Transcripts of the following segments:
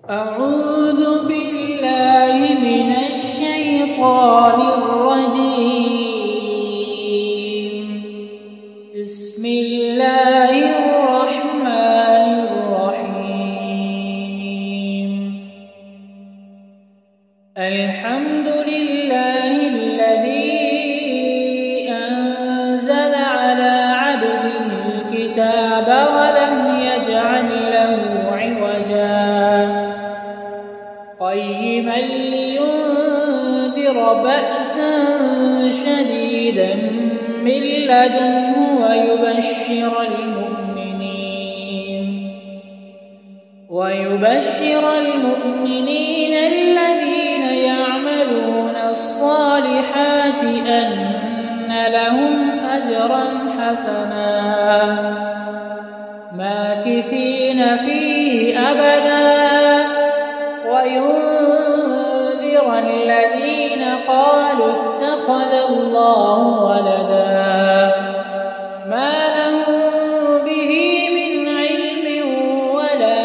أعوذ بالله من الشيطان الرجيم. بسم الله الرحمن الرحيم. الحمد لله الذي أنزل على عبده الكتاب ولم يجعل له عوجا قيما لينذر بأسا شديدا من لدنه ويبشر المؤمنين الذين يعملون الصالحات أن لهم أجرا حسنا ماكثين فيه أبدا وينذر الذين قالوا اتخذ الله ولدا ما لهم به من علم ولا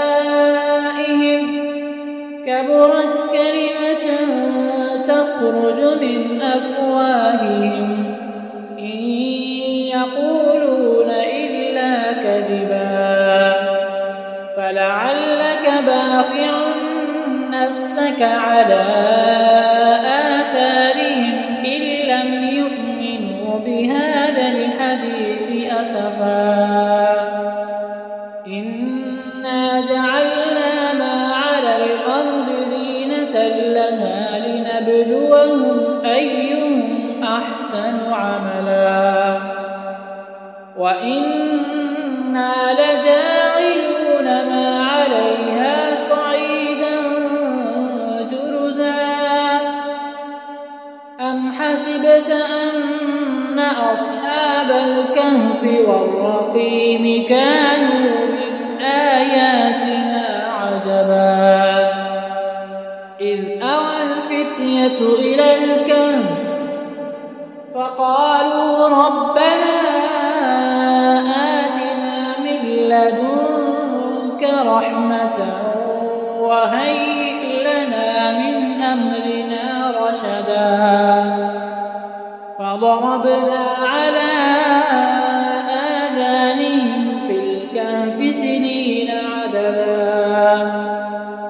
لآبائهم كبرت كلمة تخرج من أفواههم إن يقولون إلا كذبا فلعلك باخع نفسك على آثارهم إن لم يؤمنوا بهذا الحديث أسفا إنا جعلنا ما على الأرض زينة لها لنبلوهم أيهم أحسن عملا وإنا لجاعلون ما عليها صعيدا جرزا أم حسبت أن أصحاب الكهف والرقيم كانوا من آياتنا عجبا إذ أوى الفتية إلى الكهف فقالوا ربنا آتنا من لدنك رحمة وهيئ لنا من أمرنا رشدا فضربنا على آذانهم في الكهف سنين عددا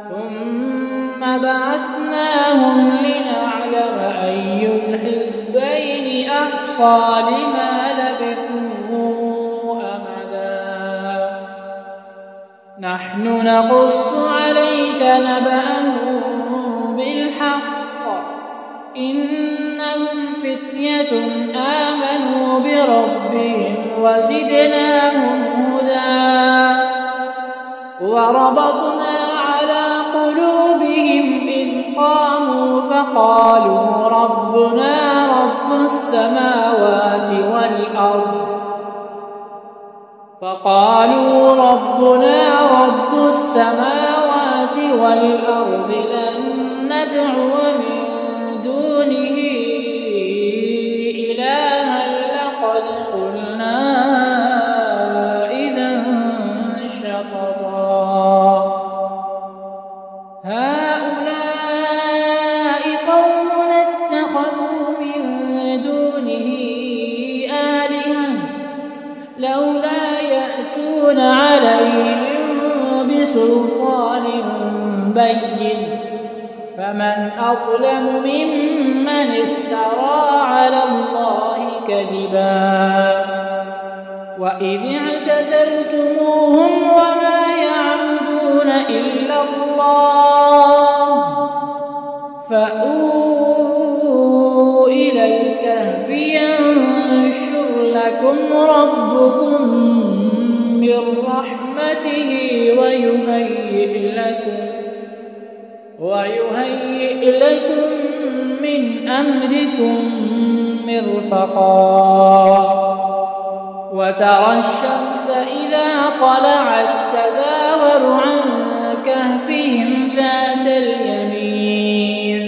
ثم بعثناهم لنعلم أي الحزبين أحصى لما لبثوا أمدا نحن نقص عليك نبأهم بالحق إنهم فتية آمنوا بربهم وزدناهم هدى وربطنا على قلوبهم إذ قاموا فقالوا ربنا رب السماوات والأرض لن ندعو من دونه إلها لقد قلنا إذا شططا هؤلاء قومنا اتخذوا من دونه آلهة لولا يأتون عليهم بسلطان بين فمن أظلم ممن افترى على الله كذبا وإذ اعتزلتموهم وما يعبدون إلا الله فأووا إلى الكهف ينشر لكم ربكم من رحمته ويهيئ لكم من أمركم مرفقا وترى الشمس إذا طلعت تزاور عن كهفهم ذات اليمين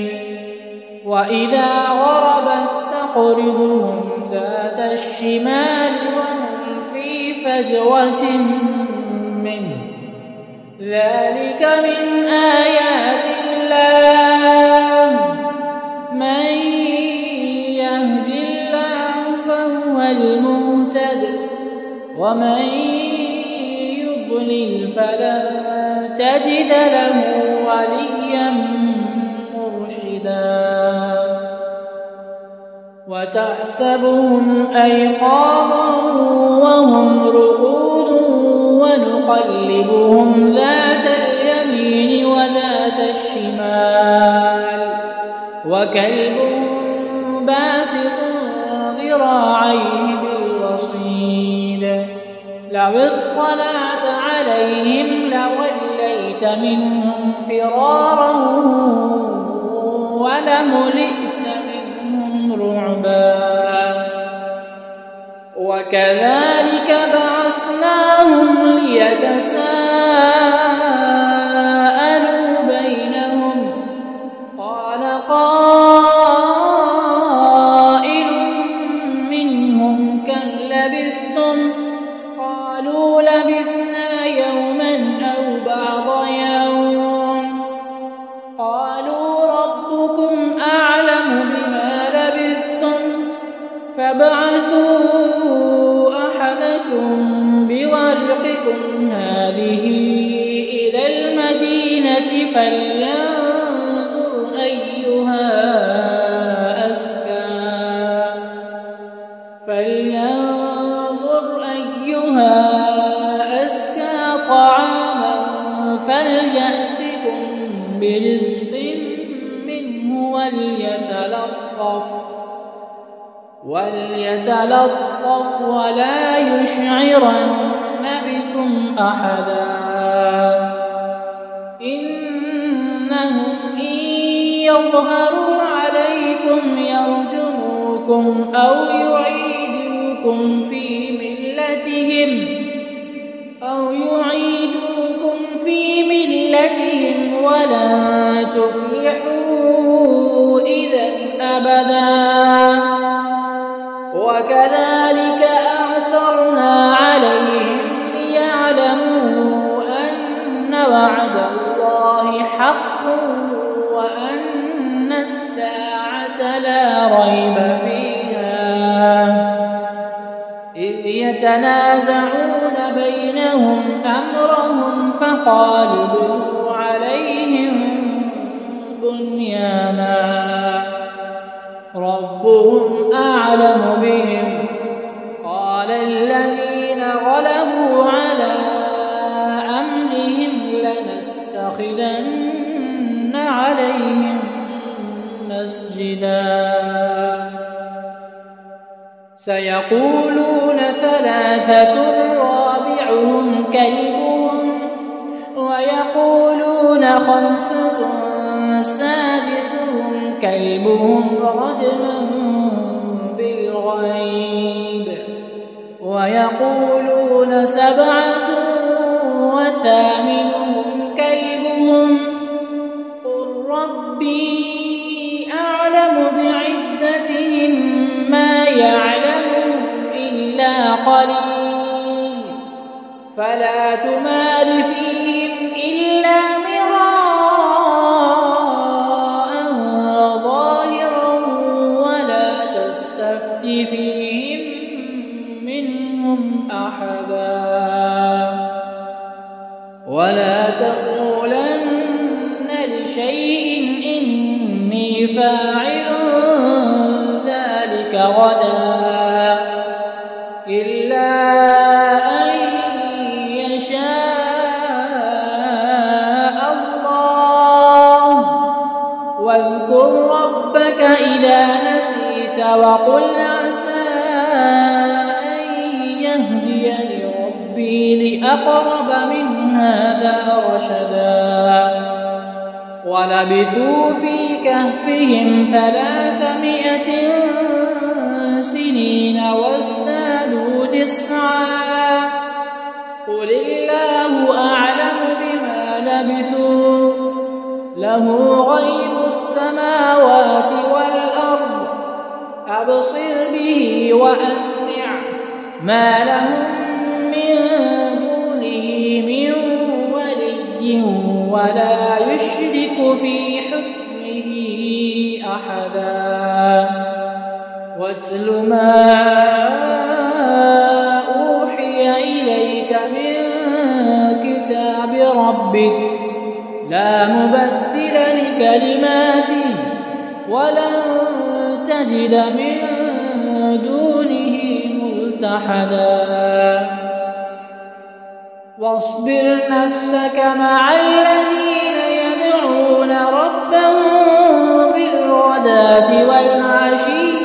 وإذا غربت تقرضهم ذات الشمال وهم في فجوة منه ذلك من آيات الله من يهد الله فهو المهتد ومن يضلل فلن تجد له وليا مرشدا وتحسبهم أيقاظا وهم رقود ونقلبهم ذات اليمين وذات الشمال وكلبهم باسط ذراعيه بالوصيد لو اطلعت عليهم لوليت منهم فرارا ولملئت منهم رعبا وكذلك بعثناهم ليتساءلوا بينهم قال قائل منهم كم لبثتم قالوا لبثنا يوما أو بعض يوم قالوا ربكم أعلم بما لبثتم فابعثوا أحدكم بورقكم هذه إلى المدينة فلينظر أيها أزكى طعاما فليأتكم برزق منه وليتلطف ولا يشعرن بكم أحدا إنهم إن يظهروا عليكم يرجموكم أو يعيدوكم في ملتهم ولن تفلحوا إذا أبدا وكذلك أعثرنا عليهم ليعلموا أن وعد الله حق وأن الساعة لا ريب فيها إذ يتنازعون بينهم أمرهم فقالوا ابنوا عليهم بنيانا ربهم أعلم بهم قال الذين غلبوا على أمرهم لنتخذن عليهم مسجدا سيقولون ثلاثة رابعهم كلبهم ويقولون خمسة سادسهم كلبهم رجما بالغيب ويقولون سبعة وثامنهم كلبهم قل ربي أعلم بعدتهم ما يعلمهم إلا قليل فلا تمار فيهم إلا مراء ظاهرا ولا تستفت فيهم منهم أحدا ولا تقولن لشيء إني فاعل ذلك غدا إلا أن يشاء الله واذكر ربك إذا نسيت وقل عسى أن يهديني ربي لأقرب من هذا رشدا ولبثوا في كهفهم 300 سنين وازدادوا 9 قل الله أعلم بما لبثوا له غيب السماوات والأرض أبصر به وأسمع ما لهم من دونه من ولي ولي ولا يشرك في حكمه أحدا واتل ما أوحي إليك من كتاب ربك لا مبدل لكلماته ولن تجد من دونه ملتحدا واصبر نفسك مع الذين يدعون ربهم بالغداة والعشي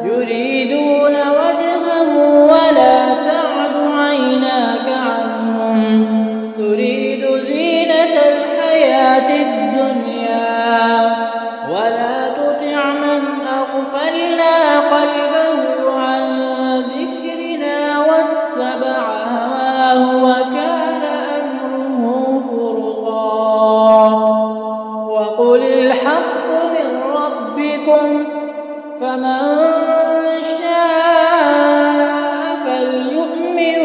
يريدون وجهه ولا تعد عيناك عنهم تريد زينة الحياة الدنيا ولا تطع من أغفلنا قلبه عن ذكرنا واتبع هواه وكان أمره فرطا وقل الحق من ربكم فمن شاء فليؤمن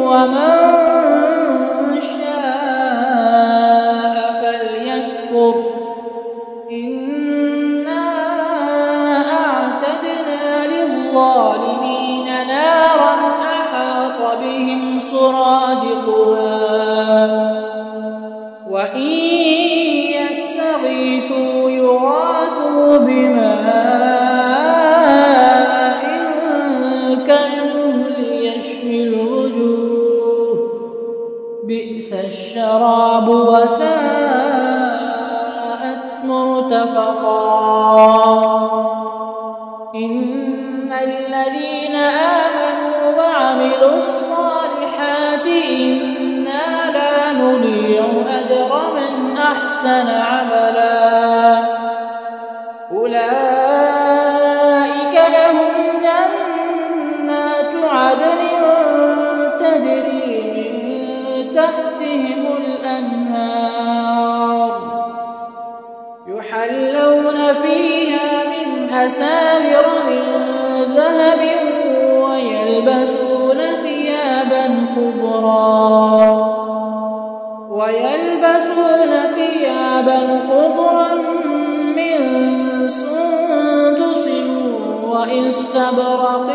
ومن شاء فليكفر إنا أعتدنا للظالمين نارا أحاط بهم سرادقها وإن يستغيثوا يغاثوا بماء بئس الشراب وساءت مرتفقا إن الذين آمنوا وعملوا الصالحات إنا لا نضيع أجر من أحسن عملا أولئك لهم جنات عدن تجري تحتهم الأنهار يحلون فيها من أساور من ذهب ويلبسون ثيابا خضرا من سندس واستبرق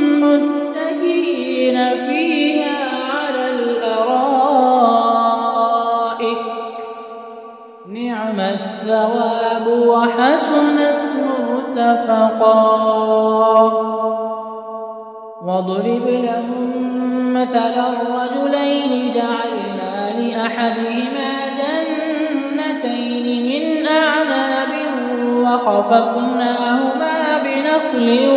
متكئين فيها على الأرائك نعم الثواب وحسنت مرتفقا واضرب لهم مثلا الرجلين جعلنا لأحدهما جنتين من أعناب وخففناهما بنخل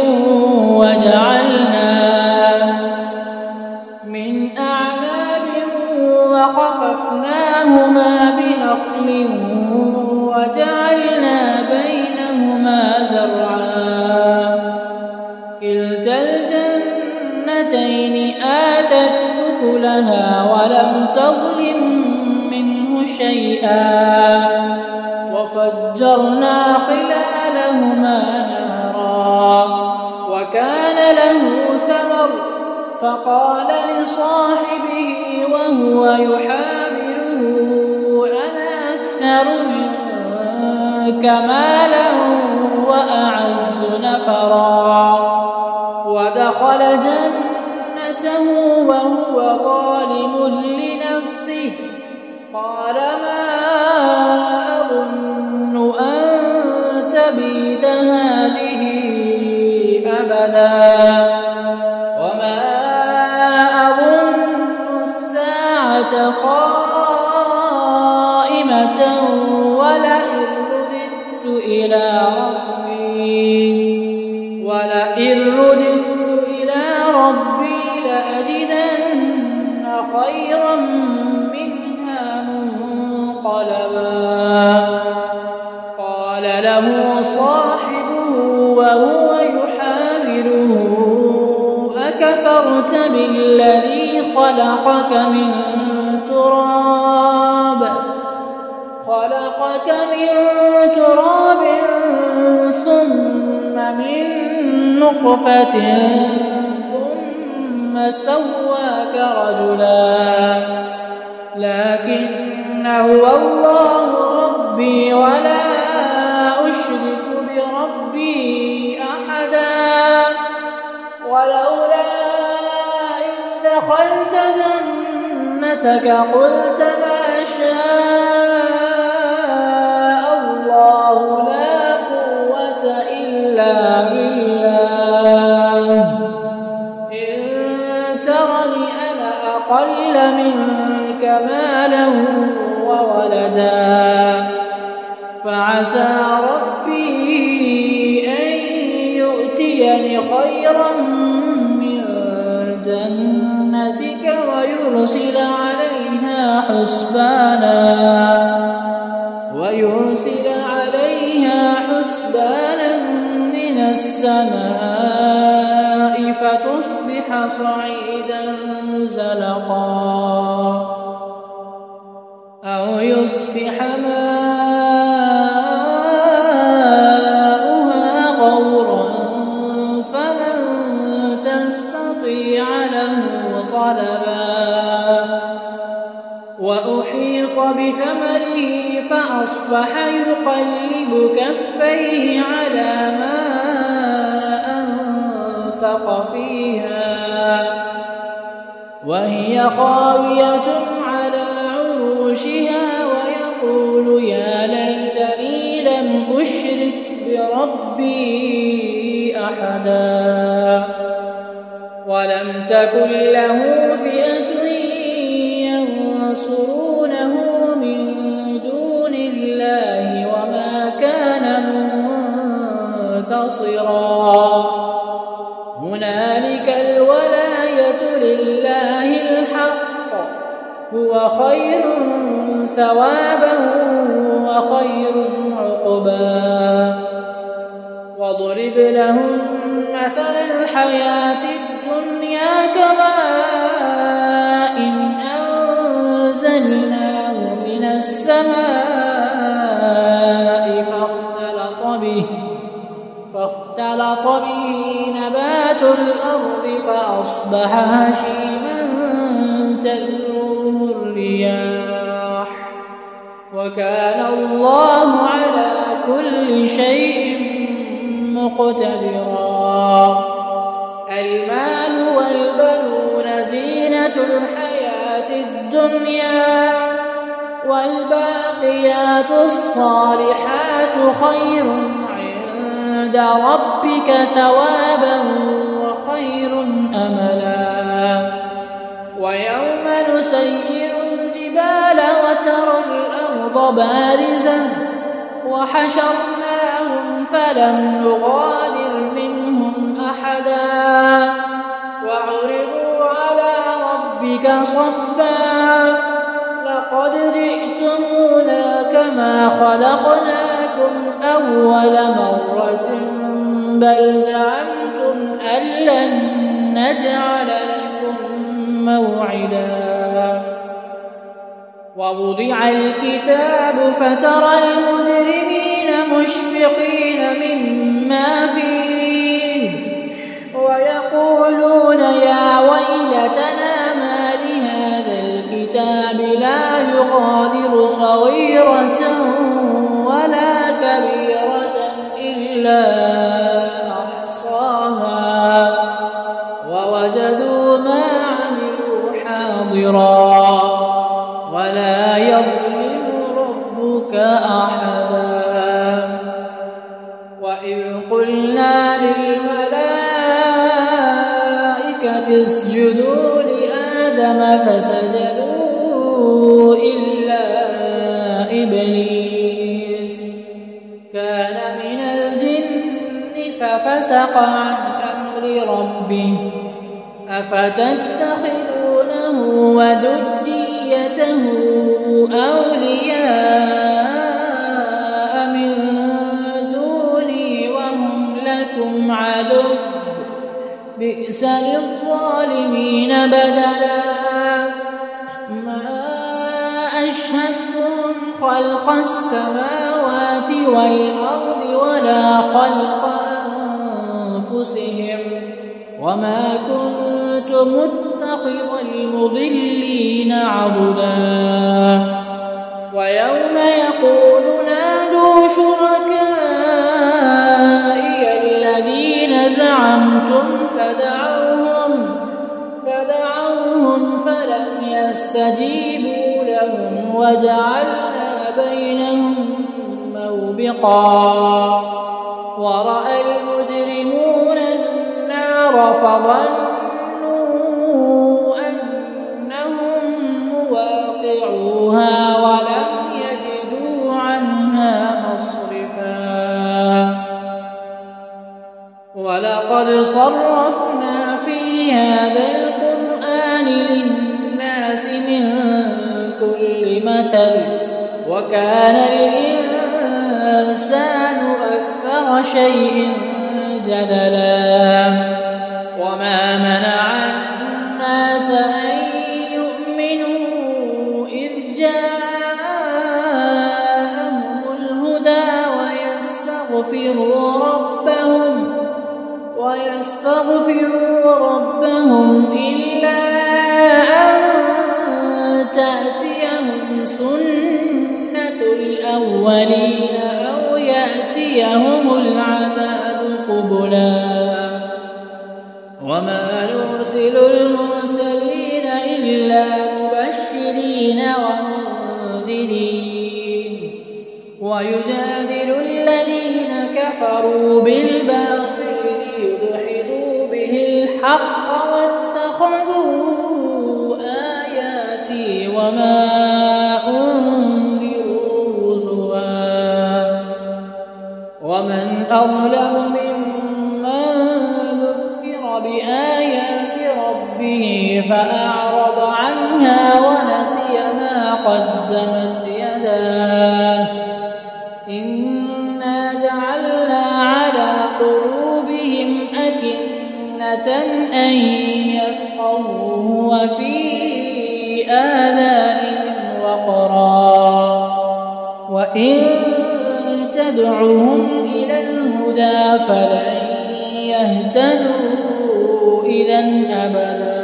وجعلنا بينهما زرعا كلتا الجنتين آتت أكلها ولم تظلم منه شيئا وفجرنا خلالهما نهرا وكان له ثمر فقال لصاحبه وهو يحاوره أنا أكثر منك مالا وأعز نفرا ودخل جنته وهو ظالم لنفسه قال ما أظن أن تبيد هذه أبدا وما أظن الساعة قائمة ولئن رددت إلى ربي لأجدن خيرا منها منقلبا قال له صاحبه وهو يحاوره أكفرت بالذي خلقك من تراب ثم من نطفة ثم سواك رجلا لكن هو الله ربي ولا أشرك بربي أحدا ولولا إذ دخلت جنتك قلت ما شاء الله لا قوة إلا بالله إن ترني أنا أقل منك مالا وولدا فعسى ربي أن يؤتيني خيرا من جنتك ويرسل عليها حسبانا من السماء فتصبح صعيدا زلقا أو يصبح ماؤها غورا فمن تستطيع له طلبا وأحيط بثمره فأصبح يقلب كفيه على ما أنفق فيها وهي خاوية على عروشها ويقول يا ليتني لم أشرك بربي أحدا ولم تكن له فئة ينصرونه من دون الله وما كان منتصرا هنالك الولاية لله الحق هو خير ثوابا وخير عقبا واضرب لهم مثل الحياة الدنيا كماء أنزلناه من السماء فاختلط به نبات الأرض فأصبح هشيما تذروه الرياح وكان الله على كل شيء مقتدرا المال والبنون زينة الحياة الدنيا والباقيات الصالحات خير عند ربك ثوابا وخير أملا ويوم نسير الجبال وترى الأرض بارزة وحشرناهم فلم نغادر منهم أحدا وعرضوا على ربك صفا لقد جئتمونا كما خلقناكم أول مرة بل زعمتم أن لن نجعل لكم موعدا ووضع الكتاب فترى المجرمين مشفقين مما فيه ويقولون يا ويلتنا ما لهذا الكتاب لا يغادر صغيرة ولا كبيرة إلا أحصاها ووجدوا ما عملوا حاضرا ولا يظلم ربك أحدا وإذ قلنا للملائكة اسجدوا لآدم فسجدوا إلا إبليس كان من الجن ففسق عن أمر ربه أفتتخذونه وذريته أولياء من دوني وهم لكم عدو بئس للظالمين بدلا ما أشهدتهم خلق السماوات والأرض ولا خلق أنفسهم وما كنت متخذ المضلين عضدا ويوم يقول نادوا شركائي الذين زعمتم فدعوهم فلم يستجيبوا لهم وجعلنا بينهم موبقا ورأى المجرمون النار فظنوا أنهم مواقعوها ولم يجدوا عنها مصرفا ولقد صرفنا في هذا القرآن للناس من كل مثل وكان الإنسان أكثر شيء جدلا وما منع الناس أن يؤمنوا إذ جاءهم الهدى ويستغفروا ربهم إلا أن تأتيهم سنة الأولين أو يأتيهم العذاب قبلا وما نرسل المرسلين إلا مبشرين ومنذرين ويجادل الذين كفروا بالباطل ليدحضوا به الحق واتخذوا آياتي وما أنذروا هزوا ومن أظلم ممن ذكر بآيات ربه فأعرض عنها ونسي ما قدمت يداه إنا جعلنا على قلوبهم أكنة أن يفقهوه وفي آذانهم وقرا وإن تدعهم إلى الهدى فلن يهتدوا إذا أبدا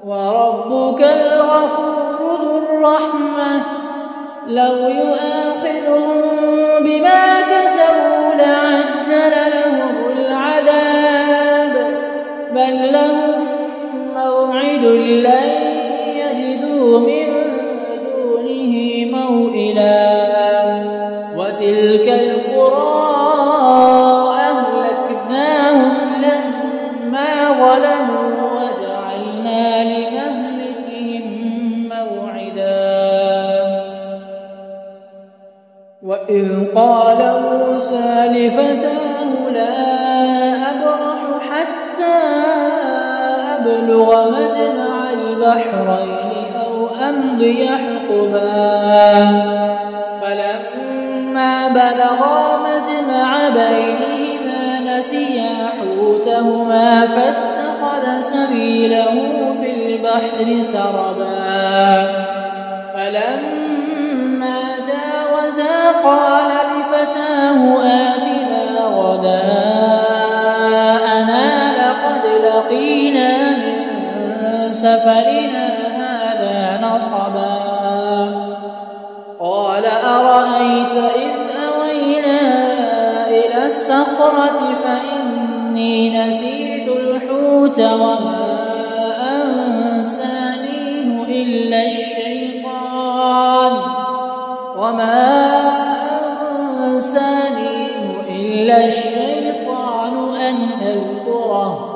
وربك الغفور ذو الرحمة لو يؤاخذهم بما كسبوا لعجل لهم العذاب بل لهم موعد لن يجدوا من دونه موئلا وتلك القرى أهلكناهم لما ظلموا وجعلنا لمهلكهم موعدا وإذ قال موسى لفتاه لا أبرح حتى أبلغ مجمع البحرين أو أمضي حقبا فلما بلغا مجمع بينهما نسيا حوتهما فاتخذ سبيله في البحر سربا فلما جاوزا قال لفتاه آتنا غداءنا لقد لقينا من سفرنا هذا نصبا قال أرأيت إذ أوينا إلى الصخرة فإني نسيت الحوت وما أنسانيه إلا الشيطان أن أذكره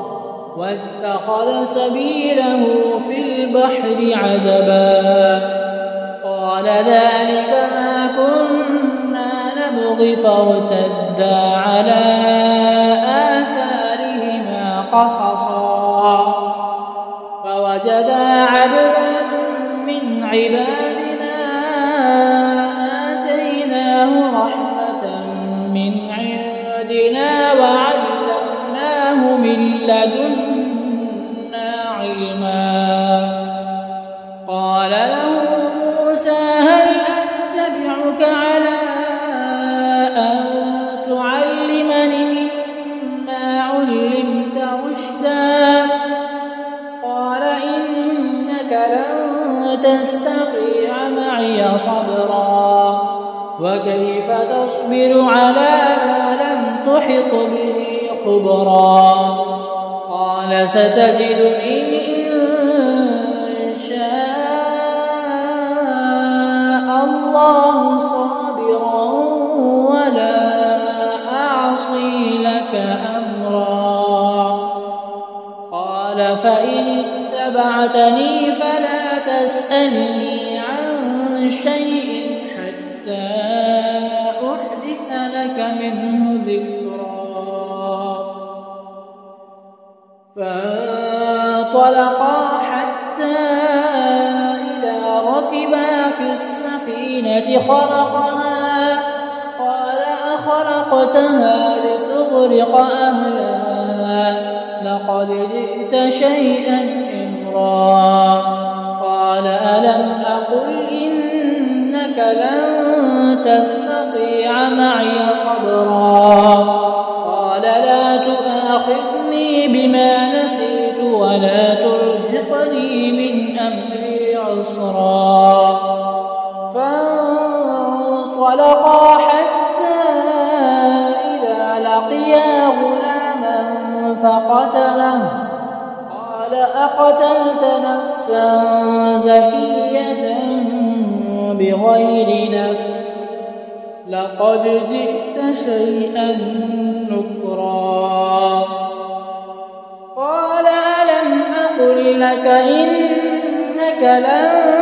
واتخذ سبيله في البحر عجبا قال ذلك ما كنا نبغي فارتدا على آثارهما قصصا فوجدا عبدا من عبادنا آتيناه رحمة من عندنا وعلمناه من لدنا علما قال له موسى هل أتبعك على أن تعلمني مما علمت إنك لن تستطيع معي صبرا وكيف تصبر على ما لم تحط به خبرا قال ستجدني إن شاء الله صابرا ولا أعصي لك أمرا قال فإن اتبعتني فلا تسألني عن شيء حتى أحدث لك منه ذكرا فانطلقا حتى إذا ركبا في السفينة خرقها قال أخرقتها لتغرق أهلها لقد جئت شيئا إمرا قال ألم أقل إنك لن تستطيع معي صبرا قال لا تؤاخذني بما نسيت ولا ترهقني من أمري عسرا فانطلقا حتى إذا لقيا غلاما فقتله قال أقتلت نفسا زكية بغير نفس لقد جئت شيئا نكرا قال ألم أقل لك إنك لن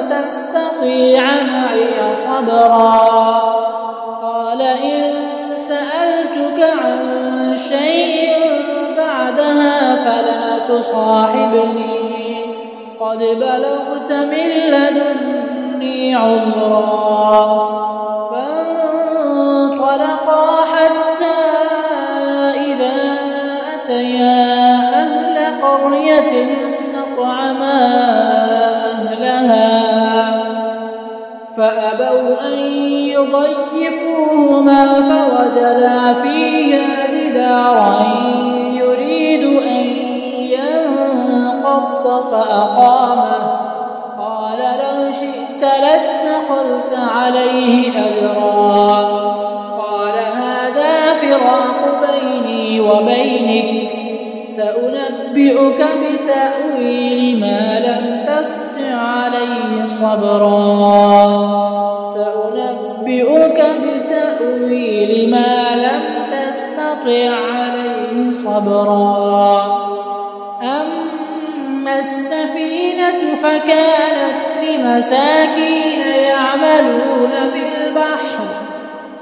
تستطيع معي صبرا قال إن سألتك عن شيء بعدها فلا تصاحبني قد بلغت من لدني عذرا فانطلقا حتى إذا أتيا أهل قرية استطعما أهلها فأبوا أن يضيفوهما فوجدا فيها جدارا يريد أن ينقض فأقامه قال لو شئت لاتخذت عليه أجرا قال هذا فراق بيني وبينك سأنبئك بتأويل ما لم تستطع عليه صبرا سأنبئك بتأويل ما لم تستطع عليه صبرا أما السفينة فكانت لمساكين يعملون في البحر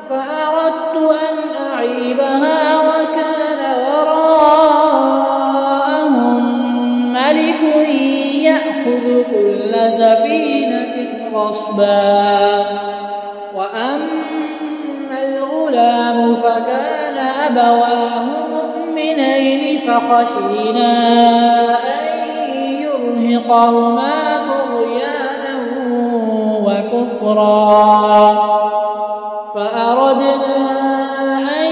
فأردت أن أعيبها وكان وراءهم ملك يأخذ كل سفينة غصبا وأما الغلام فكان أبواه مؤمنين فخشينا أن يرهقهما طغيانا وكفرا فأردنا أن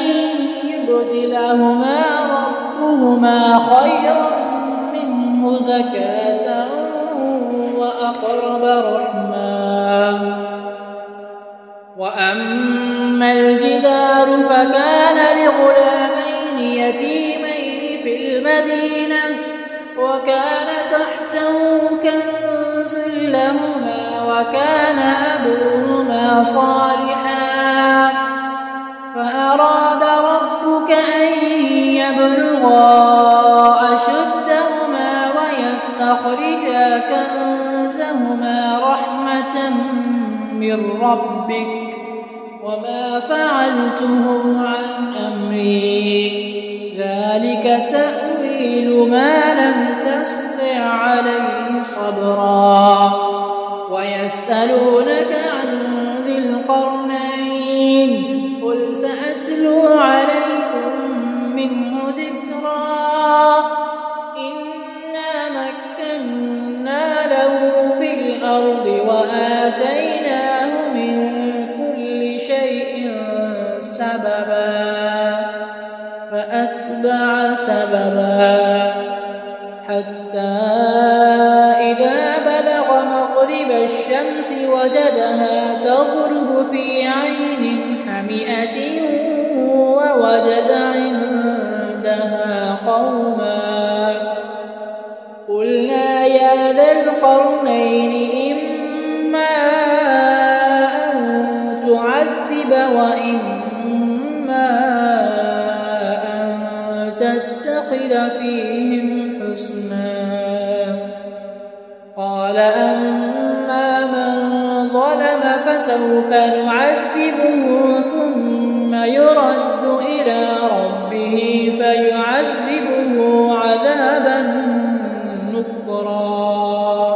يبدلهما ربهما خيرا منه زكاة وأقرب رحما وأما الجدار فكان لغلامين يتيمين في المدينة وكان تحته كنز لهما وكان أبوهما صالحا فأراد ربك أن يبلغا أشدهما ويستخرجا كنزهما رحمة من ربك وما فعلته عن أمري ذلك تأويل ما لم تستطع عليه صبرا ويسألونك عن ذي القرنين قل سأتلو عليكم منه ذكرا إنا مكنا له في الأرض وآتيناه من كل شيء سببا فأتبع سببا حتى إذا مغرب الشمس وجدها تغرب في عين حمئة ووجد عندها قوما قلنا يا ذا القرنين إما أن تعذب وإما أن تتخذ فيهم حسنا قال أما من ظلم فسوف نعذبه ثم يرد إلى ربه فيعذبه عذابا نكرا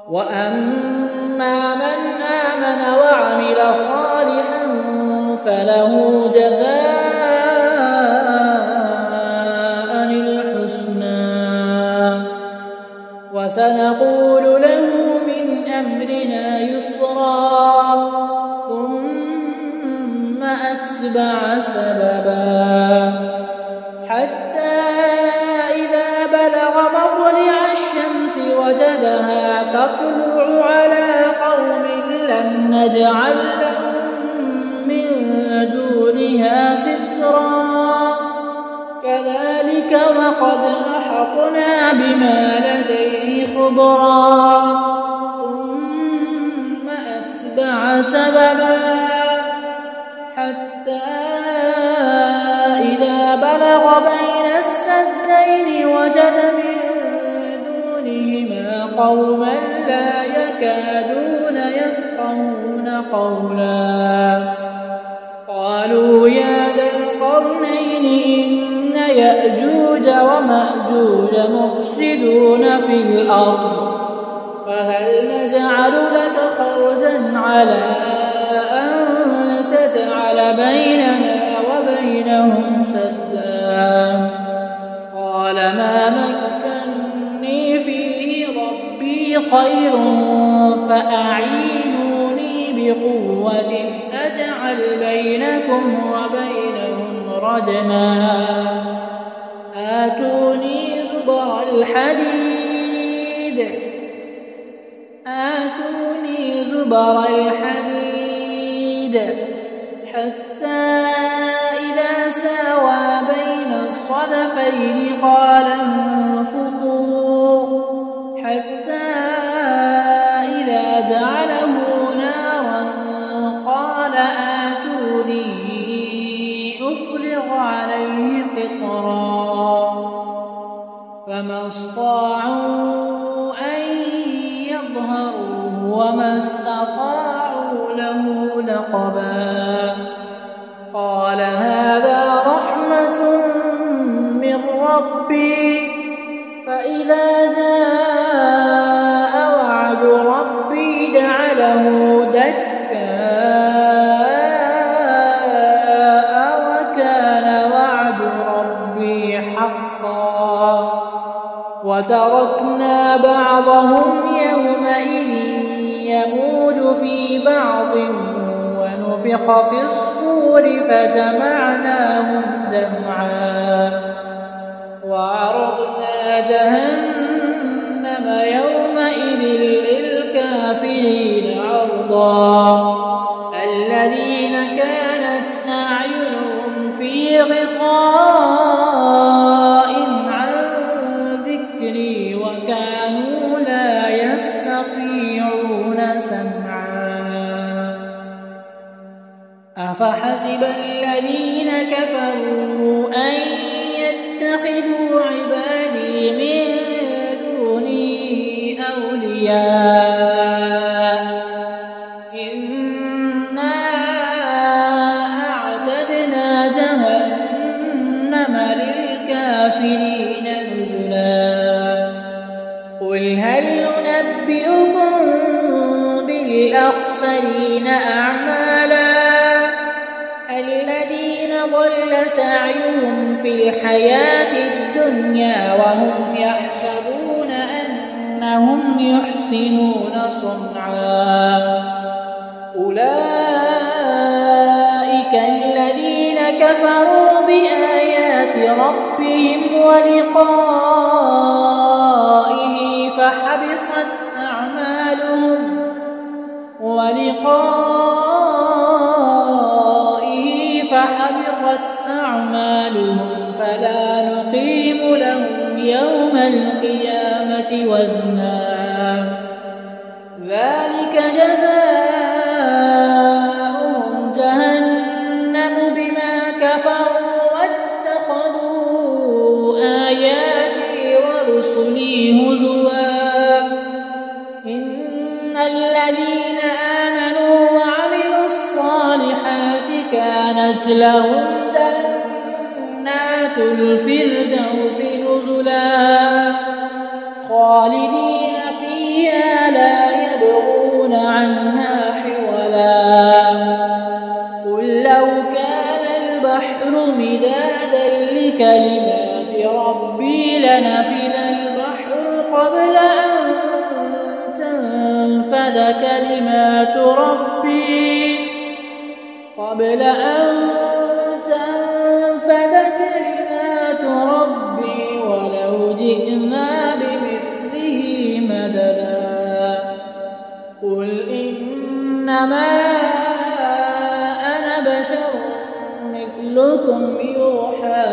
وأما من آمن وعمل صالحا فله جزاء الحسنى وسنقول له من أمرنا يسرا ثم أتبع سببا حتى إذا بلغ مطلع الشمس وجدها تطلع على قوم لم نجعل لهم من دونها سترا كذلك وقد أحطنا بما لديه خبرا ثم أتبع سببا حتى إذا بلغ بين السدين وجد من دونهما قوما لا يكادون يفقهون قولا قالوا يا ذا القرنين إن يأجوج ومأجوج مفسدون في الأرض فهل نجعل لك خرجا على أن تجعل بيننا وبينهم سدا قال ما مكني فيه ربي خير فأعينوني بقوة أجعل بينكم وبينهم ردما آتوني زبر الحديد حتى إذا ساوى بين الصدفين قال انفخوا حتى إذا جعله نارا قال آتوني أفرغ عليه قطرا فما استطاعوا أن يظهروه وما استطاعوا له نقبا قال هذا رحمة من ربي فإذا جاء وعد ربي جعله دكاء وكان وعد ربي حقا وتركنا بعضهم يومئذ يموج في بعض ونفخ في الصور فجمعناهم جمعا وعرضنا جهنم يومئذ للكافرين عرضا الذين كانت أعينهم في غطاء عن ذكري وكانوا لا يستطيعون سمعا أفحسب الذين كفروا أن يتخذوا عبادي من دوني أولياء إنا أعتدنا جهنم للكافرين نزلا قل هل ننبئكم بالأخسرين أعمالا الذين ضل سعيهم في الحياة الدنيا وهم يحسبون أنهم يحسنون صنعا أولئك الذين كفروا بآيات ربهم ولقائه فحبطت أعمالهم الحسنات وزنا ذلك جزاؤهم جهنم بما كفروا واتخذوا آياتي ورسلي هزوا إن الذين آمنوا وعملوا الصالحات كانت لهم جنات الفردوس نزلا خالدين فيها لا يبغون عنها حولا قل لو كان البحر مدادا لكلمات ربي لنفد البحر قبل أن تنفد كلمات ربي ولو جئنا بمثله مددا قل إنما أنا بشر مثلكم يوحى